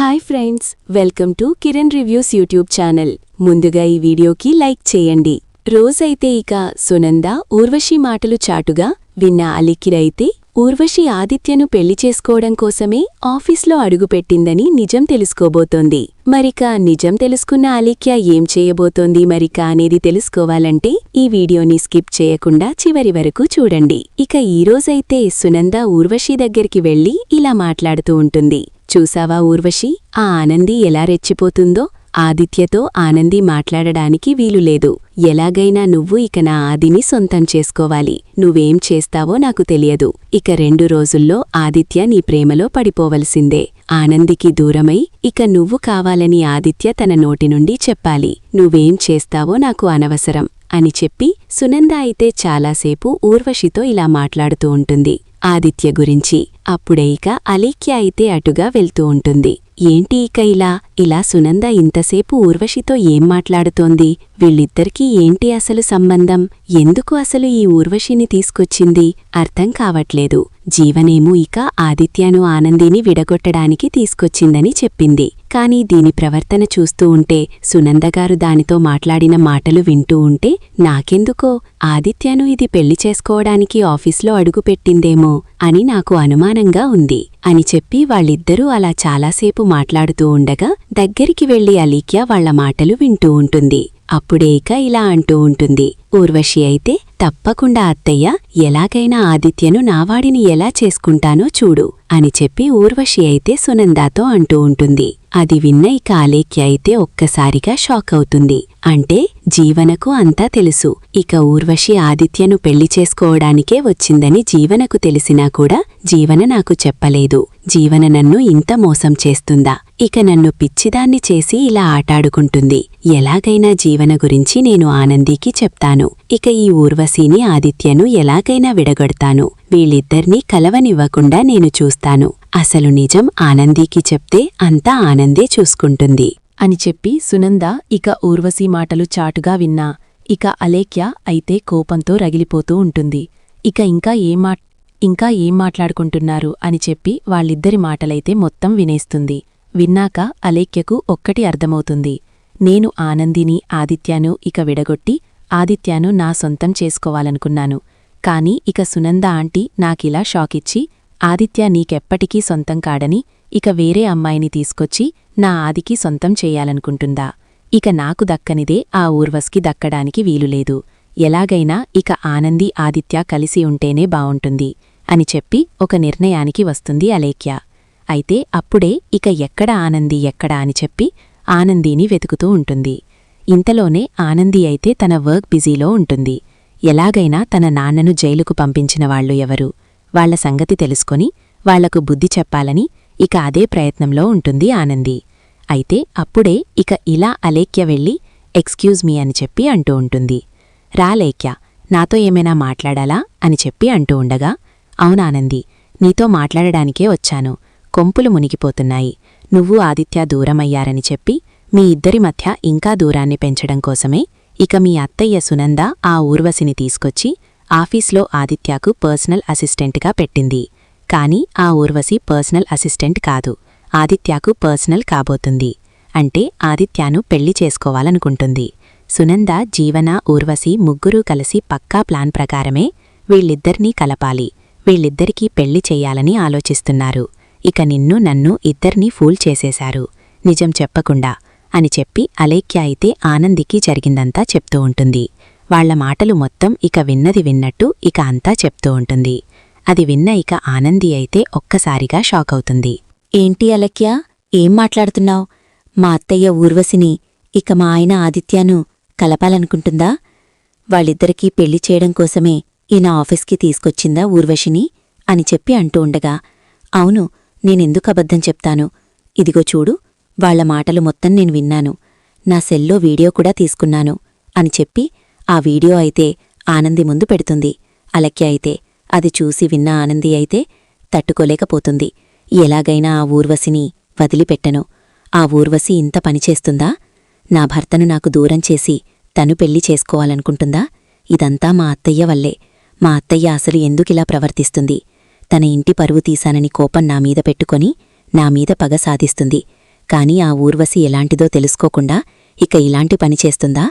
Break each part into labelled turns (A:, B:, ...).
A: Hi friends, welcome to Kiran reviews YouTube channel. ముందుగా ఈ వీడియోకి లైక్ చేయండి. రోజైతే ఇక సునంద ఊర్వశి మాటలు చాటుగా విన్న అలికిరైతే ఊర్వశి ఆదిత్యను పెళ్లి చేసుకోవడం కోసమే ఆఫీస్లో అడుగుపెట్టిందని నిజం తెలుసుకోబోతోంది. మరిక నిజం తెలుసుకున్న అలిక్య ఏం చేయబోతోంది మరిక అనేది తెలుసుకోవాలంటే ఈ వీడియోని స్కిప్ చేయకుండా చివరి వరకు చూడండి. ఇక ఈరోజైతే సునంద ఊర్వశి దగ్గరికి వెళ్లి ఇలా మాట్లాడుతూ ఉంటుంది. చూసావా ఊర్వశి, ఆ ఆనంది ఎలా రెచ్చిపోతుందో? ఆదిత్యతో ఆనంది మాట్లాడడానికి వీలులేదు. ఎలాగైనా నువ్వు ఇక నా ఆదిని సొంతం చేసుకోవాలి. నువ్వేం చేస్తావో నాకు తెలియదు. ఇక 2 రోజుల్లో ఆదిత్య నీ ప్రేమలో పడిపోవలసిందే. ఆనందికి దూరమై ఇక నువ్వు కావాలని ఆదిత్య తన నోటి నుండి చెప్పాలి. నువ్వేం చేస్తావో నాకు అనవసరం అని చెప్పి సునంద అయితే చాలాసేపు ఊర్వశితో ఇలా మాట్లాడుతూ ఉంటుంది ఆదిత్య గురించి. అప్పుడే ఇక అలీక్య అయితే అటుగా వెళ్తూ ఉంటుంది. ఏంటి ఇక ఇలా సునంద ఇంతసేపు ఊర్వశితో ఏం మాట్లాడుతోంది? వీళ్ళిద్దరికీ ఏంటి అసలు సంబంధం? ఎందుకు అసలు ఈ ఊర్వశిని తీసుకొచ్చింది? అర్థం కావట్లేదు. జీవనేమో ఇక ఆదిత్యను ఆనందిని విడగొట్టడానికి తీసుకొచ్చిందని చెప్పింది. కాని దీని ప్రవర్తన చూస్తూ ఉంటే, సునందగారు దానితో మాట్లాడిన మాటలు వింటూ ఉంటే నాకెందుకో ఆదిత్యను ఇది పెళ్లి చేసుకోవడానికి ఆఫీస్లో అడుగుపెట్టిందేమో అని నాకు అనుమానంగా ఉంది అని చెప్పి వాళ్ళిద్దరూ అలా చాలాసేపు మాట్లాడుతూ ఉండగా దగ్గరికి వెళ్లి అలీక్య వాళ్ల మాటలు వింటూ ఉంటుంది. అప్పుడే ఇక ఇలా అంటూ ఉంటుంది. ఊర్వశి అయితే తప్పకుండా అత్తయ్య, ఎలాగైనా ఆదిత్యను నావాడిని ఎలా చేసుకుంటానో చూడు అని చెప్పి ఊర్వశి అయితే సునందాతో అంటూ ఉంటుంది. అది విన్న ఇక అలేఖ్య అయితే ఒక్కసారిగా షాక్ అవుతుంది. అంటే జీవనకు అంతా తెలుసు. ఇక ఊర్వశి ఆదిత్యను పెళ్లి చేసుకోవడానికే వచ్చిందని జీవనకు తెలిసినా కూడా జీవన నాకు చెప్పలేదు. జీవన నన్ను ఇంత మోసం చేస్తుందా? ఇక నన్ను పిచ్చిదాన్ని చేసి ఇలా ఆటాడుకుంటుంది. ఎలాగైనా జీవన గురించి నేను ఆనందికి చెప్తాను. ఇక ఈ ఊర్వశిని ఆదిత్యను ఎలాగైనా విడగొడతాను. వీళ్ళిద్దర్నీ కలవనివ్వకుండా నేను చూస్తాను. అసలు నిజం ఆనందికి చెప్తే అంతా ఆనందే చూసుకుంటుంది
B: అని చెప్పి సునంద ఇక ఊర్వశి మాటలు చాటుగా విన్నా. ఇక అలేఖ్య అయితే కోపంతో రగిలిపోతూ ఉంటుంది. ఇక ఇంకా ఏం మాట్లాడుకుంటున్నారు అని చెప్పి వాళ్ళిద్దరి మాటలైతే మొత్తం వినేస్తుంది. విన్నాక అలేఖ్యకు ఒక్కటి అర్థమవుతుంది. నేను ఆనందిని ఆదిత్యాను ఇక విడగొట్టి ఆదిత్యాను నా సొంతం చేసుకోవాలనుకున్నాను. కాని ఇక సునంద ఆంటీ నాకిలా షాకిచ్చి ఆదిత్య నీకెప్పటికీ సొంతం కాడని ఇక వేరే అమ్మాయిని తీసుకొచ్చి నా ఆదికి సొంతం చేయాలనుకుంటుందా? ఇక నాకు దక్కనిదే ఆ ఊర్వశికి దక్కడానికి వీలులేదు. ఎలాగైనా ఇక ఆనంది ఆదిత్య కలిసి ఉంటేనే బావుంటుంది అని చెప్పి ఒక నిర్ణయానికి వస్తుంది అలేఖ్య. అయితే అప్పుడే ఇక ఎక్కడ ఆనంది ఎక్కడా అని చెప్పి ఆనందిని వెతుకుతూ ఉంటుంది. ఇంతలోనే ఆనంది అయితే తన వర్క్ బిజీలో ఉంటుంది. ఎలాగైనా తన నాన్నను జైలుకు పంపించిన వాళ్ళు ఎవరు? వాళ్ల సంగతి తెలుసుకొని వాళ్లకు బుద్ధి చెప్పాలని ఇక అదే ప్రయత్నంలో ఉంటుంది ఆనంది. అయితే అప్పుడే ఇక ఇలా అలేఖ్య వెళ్ళి ఎక్స్క్యూజ్ మీ అని చెప్పి అంటూ ఉంటుంది. రా లేఖ్య, నాతో ఏమైనా మాట్లాడాలా అని చెప్పి అంటూ ఉండగా, అవునానంది, నీతో మాట్లాడడానికే వచ్చాను. కొంపులు మునిగిపోతున్నాయి. నువ్వు ఆదిత్య దూరమయ్యారని చెప్పి మీ ఇద్దరి మధ్య ఇంకా దూరాన్ని పెంచడం కోసమే ఇక మీ అత్తయ్య సునంద ఆ ఊర్వశిని తీసుకొచ్చి ఆఫీస్లో ఆదిత్యకు పర్సనల్ అసిస్టెంట్గా పెట్టింది. కాని ఆ ఊర్వశి పర్సనల్ అసిస్టెంట్ కాదు, ఆదిత్యకు పర్సనల్ కాబోతుంది. అంటే ఆదిత్యను పెళ్లి చేసుకోవాలనుకుంటుంది. సునంద, జీవన, ఊర్వశి ముగ్గురూ కలిసి పక్కా ప్లాన్ ప్రకారమే వీళ్ళిద్దరినీ కలపాలి. వీళ్ళిద్దరికీ పెళ్లి చెయ్యాలని ఆలోచిస్తున్నారు. ఇక నిన్ను నన్ను ఇద్దర్నీ ఫూల్ చేసేశారు నిజం చెప్పకుండా అని చెప్పి అలేఖ్య అయితే ఆనందికి జరిగిందంతా చెప్తూ ఉంటుంది. వాళ్ల మాటలు మొత్తం ఇక విన్నది విన్నట్టు ఇక అంతా చెప్తూ ఉంటుంది. అది విన్న ఇక ఆనంది అయితే ఒక్కసారిగా షాక్ అవుతుంది.
C: ఏంటి అలేఖ్య, ఏం మాట్లాడుతున్నావ్? మా అత్తయ్య ఊర్వశిని ఇక మా ఆయన ఆదిత్యను కలపాలనుకుంటుందా? వాళ్ళిద్దరికీ పెళ్లి చేయడం కోసమే ఈయన ఆఫీస్కి తీసుకొచ్చిందా ఊర్వశిని అని చెప్పి అంటూ ఉండగా, అవును, నేనెందుకు అబద్ధం చెప్తాను? ఇదిగో చూడు, వాళ్ల మాటలు మొత్తం నేను విన్నాను. నా సెల్లో వీడియో కూడా తీసుకున్నాను అని చెప్పి ఆ వీడియో అయితే ఆనంది ముందు పెడుతుంది. అలేఖ్య అయితే అది చూసి విన్న ఆనంది అయితే తట్టుకోలేకపోతుంది. ఎలాగైనా ఆ ఊర్వశిని వదిలిపెట్టను. ఆ ఊర్వశి ఇంత పనిచేస్తుందా? నా భర్తను నాకు దూరం చేసి తను పెళ్లి చేసుకోవాలనుకుంటుందా? ఇదంతా మా అత్తయ్య వల్లే. మా అత్తయ్య అసలు ఎందుకిలా ప్రవర్తిస్తుంది? తన ఇంటి పరువు తీశానని కోపం నామీద పెట్టుకొని నామీద పగ సాధిస్తుంది. కాని ఆ ఊర్వశి ఎలాంటిదో తెలుసుకోకుండా ఇక ఇలాంటి పని చేస్తుందా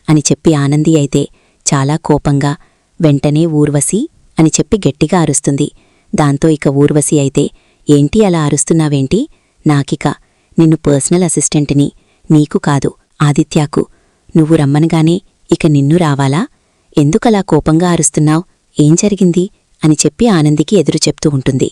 C: అని చెప్పి ఆనంది అయితే చాలా కోపంగా వెంటనే ఊర్వశి అని చెప్పి గట్టిగా అరుస్తుంది. దాంతో ఇక ఊర్వశి అయితే, ఏంటి అలా అరుస్తున్నావేంటి? నాకిక నిన్ను పర్సనల్ అసిస్టెంట్ని, నీకు కాదు ఆదిత్యాకు. నువ్వు రమ్మనగానే ఇక నిన్ను రావాలా? ఎందుకలా కోపంగా అరుస్తున్నావ్? ఏం జరిగింది అని చెప్పి ఆనందికి ఎదురు చెప్తూ ఉంటుంది.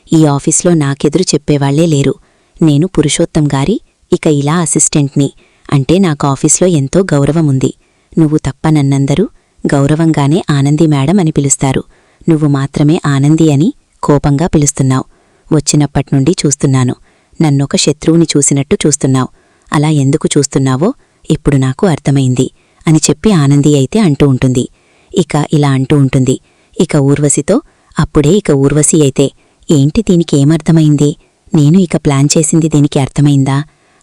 C: ఈ ఆఫీస్లో నాకెదురు చెప్పేవాళ్లే లేరు. నేను పురుషోత్తం గారి ఇక ఇలా అసిస్టెంట్ని అంటే నాకు ఆఫీస్లో ఎంతో గౌరవముంది. నువ్వు తప్ప నన్నందరూ గౌరవంగానే ఆనంది మేడం అని పిలుస్తారు. నువ్వు మాత్రమే ఆనంది అని కోపంగా పిలుస్తున్నావు. వచ్చినప్పట్నుండి చూస్తున్నాను. నన్నొక శత్రువుని చూసినట్టు చూస్తున్నావు. అలా ఎందుకు చూస్తున్నావో ఇప్పుడు నాకు అర్థమైంది అని చెప్పి ఆనంది అయితే అంటూ ఉంటుంది. ఇక ఇలా అంటూ ఉంటుంది. ఇక ఊర్వశితో అప్పుడే ఇక ఊర్వశి అయితే, ఏంటి దీనికేమర్థమైంది? నేను ఇక ప్లాన్ చేసింది దీనికి అర్థమైందా?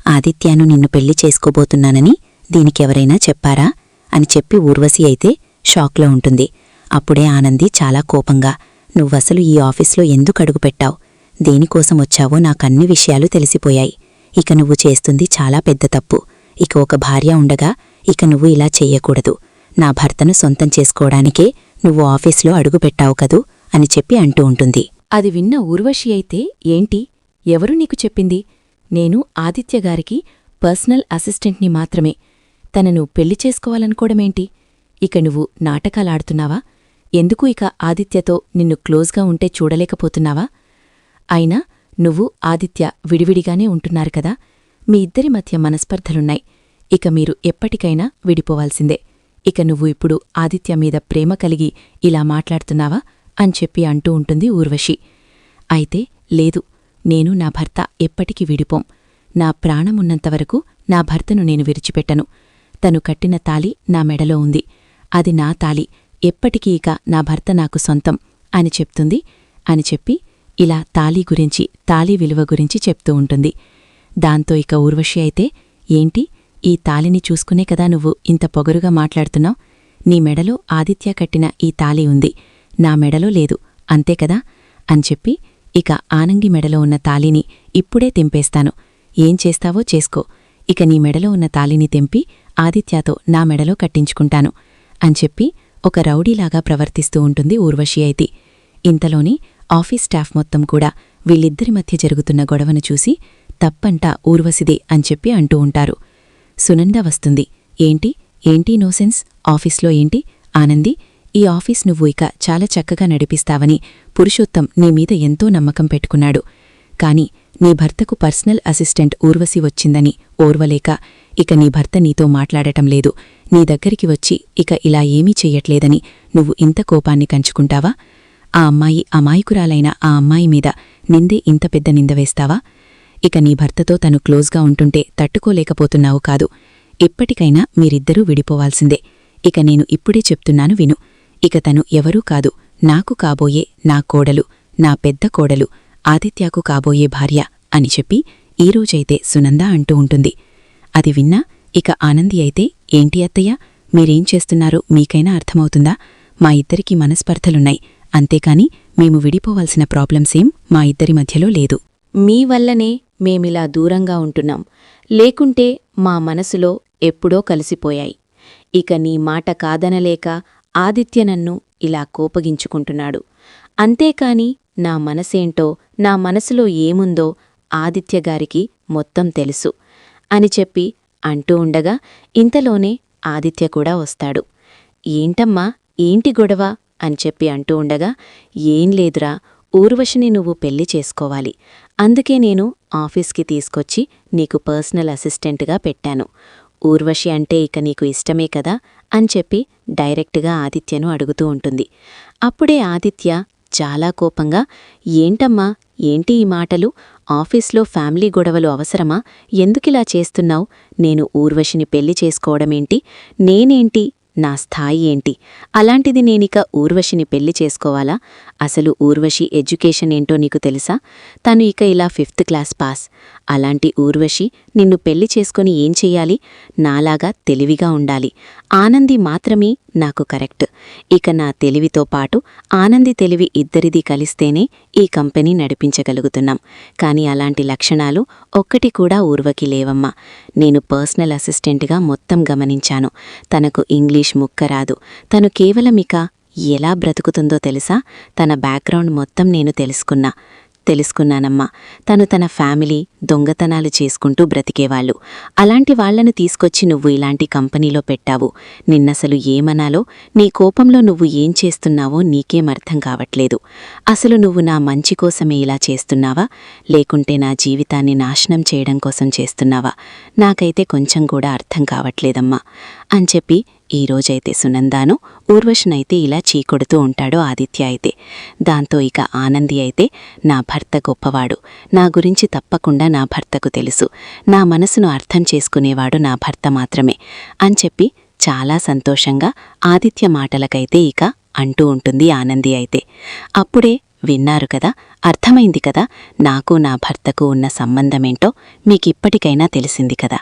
C: ఆదిత్యాను నిన్ను పెళ్లి చేసుకోబోతున్నానని దీనికెవరైనా చెప్పారా అని చెప్పి ఊర్వశి అయితే షాక్లో ఉంటుంది. అప్పుడే ఆనంది చాలా కోపంగా, నువ్వసలు ఈ ఆఫీస్లో ఎందుకు అడుగుపెట్టావు? దేనికోసం వచ్చావో నాకన్ని విషయాలు తెలిసిపోయాయి. ఇక నువ్వు చేస్తుంది చాలా పెద్ద తప్పు. ఇక ఒక భార్య ఉండగా ఇక నువ్వు ఇలా చెయ్యకూడదు. నా భర్తను సొంతం చేసుకోవడానికే నువ్వు ఆఫీస్లో అడుగుపెట్టావు కదూ అని చెప్పి అంటూ ఉంటుంది.
B: అది విన్న ఊర్వశి అయితే, ఏంటి? ఎవరు నీకు చెప్పింది? నేను ఆదిత్యగారికి పర్సనల్ అసిస్టెంట్ని మాత్రమే. తనను పెళ్లి చేసుకోవాలనుకోవడమేంటి? ఇక నువ్వు నాటకాలాడుతున్నావా? ఎందుకు ఇక ఆదిత్యతో నిన్ను క్లోజ్గా ఉంటే చూడలేకపోతున్నావా? అయినా నువ్వు ఆదిత్య విడివిడిగానే ఉంటున్నారు కదా. మీ ఇద్దరి మధ్య మనస్పర్ధలున్నాయి. ఇక మీరు ఎప్పటికైనా విడిపోవాల్సిందే. ఇక నువ్వు ఇప్పుడు ఆదిత్య మీద ప్రేమ కలిగి ఇలా మాట్లాడుతున్నావా అని చెప్పి అంటూ ఉంటుంది ఊర్వశి. అయితే లేదు, నేను నా భర్త ఎప్పటికీ విడిపోం. నా ప్రాణమున్నంతవరకు నా భర్తను నేను విడిచిపెట్టను. తను కట్టిన తాళి నా మెడలో ఉంది. అది నా తాళి. ఎప్పటికీ ఇక నా భర్త నాకు సొంతం అని చెప్తుంది అని చెప్పి ఇలా తాళి గురించి, తాళి విలువ గురించి చెప్తూ ఉంటుంది. దాంతో ఇక ఊర్వశి అయితే, ఏంటి? ఈ తాళిని చూసుకునే కదా నువ్వు ఇంత పొగరుగా మాట్లాడుతున్నావు? నీ మెడలో ఆదిత్య కట్టిన ఈ తాళి ఉంది, నా మెడలో లేదు, అంతేకదా అని చెప్పి ఇక ఆనంగి మెడలో ఉన్న తాళిని ఇప్పుడే తెంపేస్తాను. ఏం చేస్తావో చేసుకో. ఇక నీ మెడలో ఉన్న తాళిని తెంపి ఆదిత్యతో నా మెడలో కట్టించుకుంటాను అని చెప్పి ఒక రౌడీలాగా ప్రవర్తిస్తూ ఉంటుంది ఊర్వశి అయితే. ఇంతలోని ఆఫీస్ స్టాఫ్ మొత్తం కూడా వీళ్ళిద్దరి మధ్య జరుగుతున్న గొడవను చూసి తప్పంటా ఊర్వశిదే అని చెప్పి అంటూ ఉంటారు. సునంద వస్తుంది. ఏంటి నోసెన్స్? ఆఫీస్లో ఏంటి? ఆనంది, ఈ ఆఫీస్ నువ్వు ఇక చాలా చక్కగా నడిపిస్తావని పురుషోత్తం నీ మీద ఎంతో నమ్మకం పెట్టుకున్నాడు. కాని నీ భర్తకు పర్సనల్ అసిస్టెంట్ ఊర్వశి వచ్చిందని ఓర్వలేక ఇక నీ భర్త నీతో మాట్లాడటం లేదు, నీ దగ్గరికి వచ్చి ఇక ఇలా ఏమీ చెయ్యట్లేదని నువ్వు ఇంత కోపాన్ని కంచుకుంటావా? ఆ అమ్మాయి అమాయకురాలైన ఆ అమ్మాయి మీద నిందే ఇంత పెద్ద నింద వేస్తావా? ఇక నీ భర్తతో తను క్లోజ్గా ఉంటుంటే తట్టుకోలేకపోతున్నావు కాదు. ఇప్పటికైనా మీరిద్దరూ విడిపోవాల్సిందే. ఇక నేను ఇప్పుడే చెప్తున్నాను విను. ఇక తను ఎవరూ కాదు, నాకు కాబోయే నా కోడలు, నా పెద్ద కోడలు, ఆదిత్యాకు కాబోయే భార్య అని చెప్పి ఈరోజైతే సునంద అంటూ ఉంటుంది. అది విన్నా ఇక ఆనంది అయితే, ఏంటి అత్తయ్య, మీరేం చేస్తున్నారో మీకైనా అర్థమవుతుందా? మా ఇద్దరికీ మనస్పర్ధలున్నాయి, అంతేకాని మేము విడిపోవాల్సిన ప్రాబ్లమ్సేం మా ఇద్దరి మధ్యలో లేదు.
A: మీ వల్లనే మేమిలా దూరంగా ఉంటున్నాం, లేకుంటే మా మనసులో ఎప్పుడో కలిసిపోయాయి. ఇక నీ మాట కాదనలేక ఆదిత్య నన్ను ఇలా కోపగించుకుంటున్నాడు. అంతేకాని నా మనసేంటో, నా మనసులో ఏముందో ఆదిత్యగారికి మొత్తం తెలుసు అని చెప్పి అంటూ ఉండగా ఇంతలోనే ఆదిత్య కూడా వస్తాడు. ఏంటమ్మా, ఏంటి గొడవ అని చెప్పి అంటూ ఉండగా, ఏం లేదురా, ఊర్వశిని నువ్వు పెళ్లి చేసుకోవాలి, అందుకే నేను ఆఫీస్కి తీసుకొచ్చి నీకు పర్సనల్ అసిస్టెంట్గా పెట్టాను. ఊర్వశి అంటే ఇక నీకు ఇష్టమే కదా అని చెప్పి డైరెక్ట్గా ఆదిత్యను అడుగుతూ ఉంటుంది. అప్పుడే ఆదిత్య చాలా కోపంగా, ఏంటమ్మా, ఏంటి ఈ మాటలు? ఆఫీస్లో ఫ్యామిలీ గొడవలు అవసరమా? ఎందుకిలా చేస్తున్నావు? నేను ఊర్వశిని పెళ్లి చేసుకోవడమేంటి? నేనేంటి? నా స్థాయి ఏంటి? అలాంటిది నేనిక ఊర్వశిని పెళ్లి చేసుకోవాలా? అసలు ఊర్వశి ఎడ్యుకేషన్ ఏంటో నీకు తెలుసా? తను ఇక ఇలా 5th క్లాస్ పాస్. అలాంటి ఊర్వశి నిన్ను పెళ్లి చేసుకొని ఏం చెయ్యాలి? నాలాగా తెలివిగా ఉండాలి. ఆనంది మాత్రమే నాకు కరెక్ట్. ఇక నా తెలివితో పాటు ఆనంది తెలివి ఇద్దరిది కలిస్తేనే
C: ఈ కంపెనీ నడిపించగలుగుతున్నాం. కానీ అలాంటి లక్షణాలు ఒక్కటి కూడా ఊర్వకి లేవమ్మా. నేను పర్సనల్ అసిస్టెంట్గా మొత్తం గమనించాను. తనకు ఇంగ్లీష్ ముక్క రాదు. తను కేవలం ఇక ఎలా బ్రతుకుతుందో తెలుసా? తన బ్యాక్గ్రౌండ్ మొత్తం నేను తెలుసుకున్నానమ్మా. తను తన ఫ్యామిలీ దొంగతనాలు చేసుకుంటూ బ్రతికేవాళ్ళు. అలాంటి వాళ్లను తీసుకొచ్చి నువ్వు ఇలాంటి కంపెనీలో పెట్టావు. నిన్నసలు ఏమనాలో, నీ కోపంలో నువ్వు ఏం చేస్తున్నావో నీకేం అర్థం కావట్లేదు. అసలు నువ్వు నా మంచి కోసమే ఇలా చేస్తున్నావా, లేకుంటే నా జీవితాన్ని నాశనం చేయడం కోసం చేస్తున్నావా? నాకైతే కొంచెం కూడా అర్థం కావట్లేదమ్మా అని చెప్పి ఈరోజైతే సునందాను, ఊర్వశనైతే ఇలా చీకొడుతూ ఉంటాడు ఆదిత్య అయితే. దాంతో ఇక ఆనంది అయితే, నా భర్త గొప్పవాడు, నా గురించి తప్పకుండా నా భర్తకు తెలుసు, నా మనసును అర్థం చేసుకునేవాడు నా భర్త మాత్రమే అని చెప్పి చాలా సంతోషంగా ఆదిత్య మాటలకైతే ఇక అంటూ ఉంటుంది ఆనంది అయితే. అప్పుడే విన్నారు కదా, అర్థమైంది కదా, నాకు నా భర్తకు ఉన్న సంబంధమేంటో మీకిప్పటికైనా తెలిసింది కదా.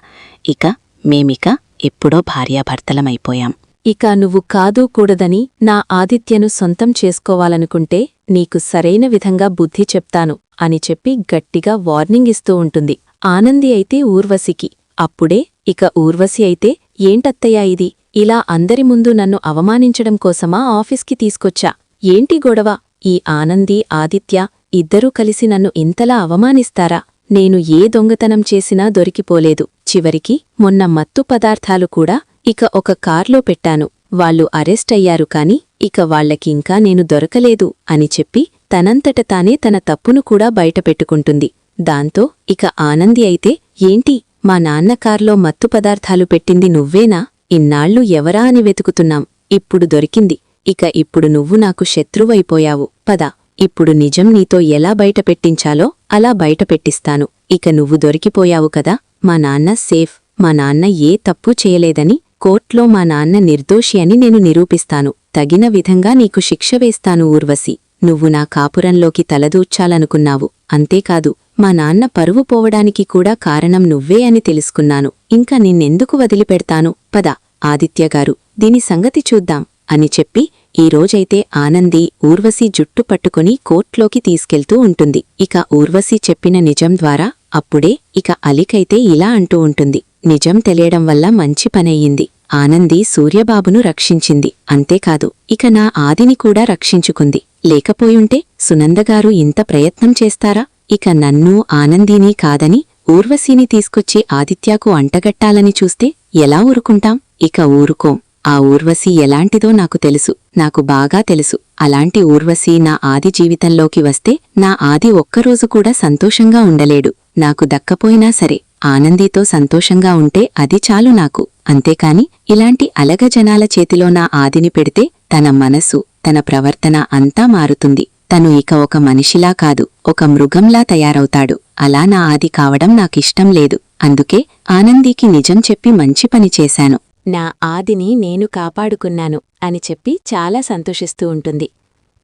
C: ఇక మేమిక ఎప్పుడో భార్యాభర్తలమైపోయాం.
B: ఇక నువ్వు కాదు కూడదని నా ఆదిత్యను సొంతం చేసుకోవాలనుకుంటే నీకు సరైన విధంగా బుద్ధి చెప్తాను అని చెప్పి గట్టిగా వార్నింగ్ ఇస్తూ ఉంటుంది ఆనంది అయితే ఊర్వశికి. అప్పుడే ఇక ఊర్వశి అయితే, ఏంటత్తయ్యా ఇది, ఇలా అందరి ముందు నన్ను అవమానించడం కోసమా ఆఫీస్కి తీసుకొచ్చా? ఏంటి గొడవ? ఈ ఆనంది ఆదిత్య ఇద్దరూ కలిసి నన్ను ఇంతలా అవమానిస్తారా? నేను ఏ దొంగతనం చేసినా దొరికిపోలేదు. చివరికి మొన్న మత్తు పదార్థాలు కూడా ఇక ఒక కార్లో పెట్టాను. వాళ్ళు అరెస్ట్ అయ్యారు కాని ఇక వాళ్లకింకా నేను దొరకలేదు అని చెప్పి తనంతట తానే తన తప్పును కూడా బయటపెట్టుకుంటుంది. దాంతో ఇక ఆనంది అయితే, ఏంటి, మా నాన్న కార్లో మత్తు పదార్థాలు పెట్టింది నువ్వేనా? ఇన్నాళ్లు ఎవరా అని వెతుకుతున్నాం. ఇప్పుడు దొరికింది. ఇక ఇప్పుడు నువ్వు నాకు శత్రువైపోయావు. పద, ఇప్పుడు నిజం నీతో ఎలా బయటపెట్టించాలో అలా బయటపెట్టిస్తాను. ఇక నువ్వు దొరికిపోయావు కదా, మా నాన్న సేఫ్. మా నాన్న ఏ తప్పూ చేయలేదని కోర్ట్లో మా నాన్న నిర్దోషి అని నేను నిరూపిస్తాను. తగిన విధంగా నీకు శిక్ష వేస్తాను ఊర్వశి. నువ్వు నా కాపురంలోకి తలదూర్చాలనుకున్నావు. అంతేకాదు, మా నాన్న పరువు పోవడానికి కూడా కారణం నువ్వే అని తెలుసుకున్నాను. ఇంకా నిన్నెందుకు వదిలిపెడతాను? పద ఆదిత్యగారు, దీని సంగతి చూద్దాం అని చెప్పి ఈరోజైతే ఆనంది ఊర్వశి జుట్టు పట్టుకుని కోర్ట్లోకి తీసుకెళ్తూ ఉంటుంది. ఇక ఊర్వశి చెప్పిన నిజం ద్వారా అప్పుడే ఇక అలికైతే ఇలా అంటూ ఉంటుంది, నిజం తెలియడం వల్ల మంచి పనయ్యింది. ఆనంది సూర్యబాబును రక్షించింది. అంతేకాదు, ఇక నా ఆదిని కూడా రక్షించుకుంది. లేకపోయుంటే సునందగారు ఇంత ప్రయత్నం చేస్తారా? ఇక నన్నూ ఆనందినీ కాదని ఊర్వశిని తీసుకొచ్చి ఆదిత్యకు అంటగట్టాలని చూస్తే ఎలా ఊరుకుంటాం? ఇక ఊరుకోం. ఆ ఊర్వశి ఎలాంటిదో నాకు తెలుసు, నాకు బాగా తెలుసు. అలాంటి ఊర్వశి నా ఆది జీవితంలోకి వస్తే నా ఆది ఒక్కరోజు కూడా సంతోషంగా ఉండలేడు. నాకు దక్కపోయినా సరే ఆనందితో సంతోషంగా ఉంటే అది చాలు నాకు. అంతేకాని ఇలాంటి అలగజనాల చేతిలో నా ఆదిని పెడితే తన మనసు, తన ప్రవర్తన అంతా మారుతుంది. తను ఇక ఒక మనిషిలా కాదు, ఒక మృగంలా తయారవుతాడు. అలా నా ఆది కావడం నాకిష్టం లేదు. అందుకే ఆనందికి నిజం చెప్పి మంచి పని చేశాను.
A: నా ఆదిని నేను కాపాడుకున్నాను అని చెప్పి చాలా సంతోషిస్తూ ఉంటుంది.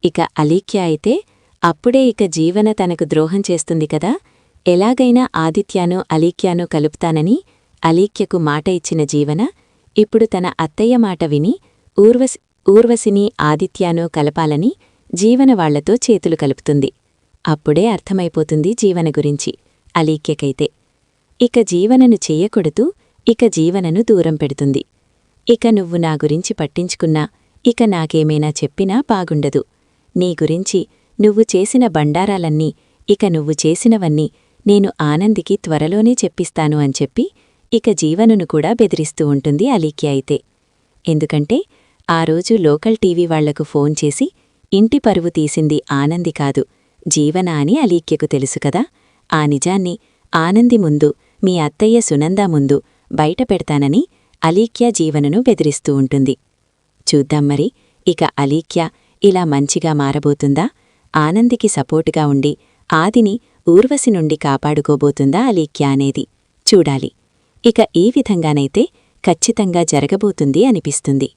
A: ఇక అలీక్య అయితే అప్పుడే ఇక జీవన తనకు ద్రోహం చేస్తుంది కదా, ఎలాగైనా ఆదిత్యాను అలీక్యాను కలుపుతానని అలీక్యకు మాట ఇచ్చిన జీవన ఇప్పుడు తన అత్తయ్య మాట విని ఊర్వశిని ఆదిత్యాను కలపాలని జీవన వాళ్లతో చేతులు కలుపుతుంది. అప్పుడే అర్థమైపోతుంది జీవన గురించి అలీక్యకైతే. ఇక జీవనను చెయ్యకొడుతూ ఇక జీవనను దూరం పెడుతుంది. ఇక నువ్వు నా గురించి పట్టించుకున్నా, ఇక నాకేమైనా చెప్పినా బాగుండదు. నీ గురించి నువ్వు చేసిన బండారాలన్నీ, ఇక నువ్వు చేసినవన్నీ నేను ఆనందికి త్వరలోనే చెప్పిస్తాను అని చెప్పి ఇక జీవనను కూడా బెదిరిస్తూ ఉంటుంది అలీక్య అయితే. ఎందుకంటే ఆ రోజు లోకల్ టీవీ వాళ్లకు ఫోన్ చేసి ఇంటి పరువు తీసింది ఆనంది కాదు, జీవన అని అలీక్యకు తెలుసు కదా. ఆ నిజాన్ని ఆనంది ముందు, మీ అత్తయ్య సునంద ముందు బయట పెడతానని అలీక్య జీవనను బెదిరిస్తూ ఉంటుంది. చూద్దాం మరి, ఇక అలీక్య ఇలా మంచిగా మారబోతుందా? ఆనందికి సపోర్టుగా ఉండి ఆదిని ఊర్వశి నుండి కాపాడుకోబోతుందా అలీక్య అనేది చూడాలి. ఇక ఈ విధంగానైతే ఖచ్చితంగా జరగబోతుంది అనిపిస్తుంది.